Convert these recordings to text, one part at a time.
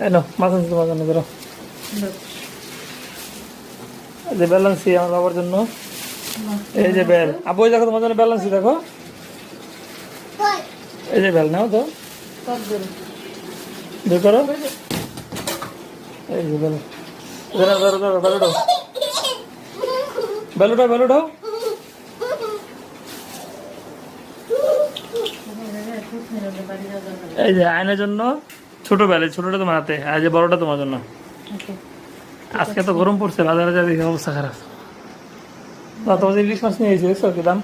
এই নাও মাছ আনছি তোমার জন্য, ধরো। এই যে ব্যালেন্সি আমার বাবার জন্য, এই যে বেল। আবু ওই দেখো তোমার জন্য ব্যালেন্সি দেখো, এই যে বেল নাও তো, বের করো। এই যে বেল, ধরো ধরো ধরো, বেল উঠাও, বেল উঠাও, বেল উঠাও। এই যে আয়নের জন্য ছোট বেল, এই ছোটটা তোমার হাতে, আর যে বড়টা তোমার জন্য। আজকে তো গরম পড়ছে, বাজারে যা দেখে অবস্থা খারাপ। না তোমার যে ইলিশ মাছ নিয়ে এসেছি, দেখছো কি দাম?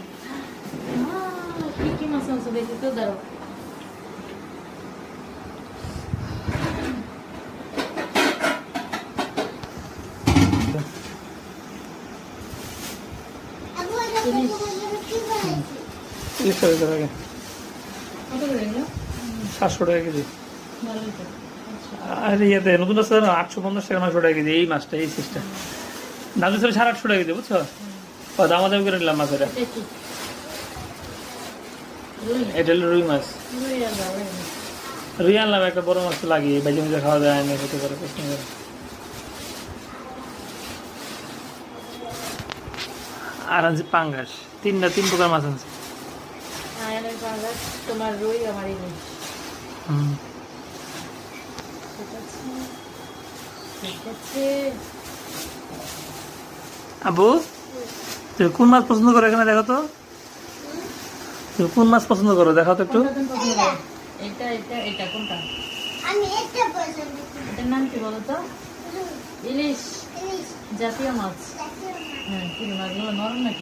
ইলিশ টাকা আগে 700 টাকা কেজি। আর ইয়েতে নতুন আছে না 850 টাকা 900 টাকা কেজি এই মাছটা, এই সিস্টেম। নাজু ছিল 850 টাকা কেজি, বুঝছো? দাম দাম করে নিলাম মাছের। এটা হলো রুই মাছ, রুই আনলাম একটা বড় মাছ লাগিয়ে বাজে মজে খাওয়া যায় না, খেতে পারে পছন্দ করে। আর আনছি পাঙ্গাস, তিন প্রকার মাছ আনছি। তোমার রুই আমার ইলিশ। আবু তুমি কোন মাছ পছন্দ করো এখানে দেখো তো, তুমি কোন মাছ পছন্দ করো দেখাও তো একটু। এটা এটা এটা কোনটা? আমি এটা পছন্দ করি। এটার নাম কি বলো তো? ইলিশ জাতীয় মাছ। হ্যাঁ, কি মাছগুলো নরম নাকি?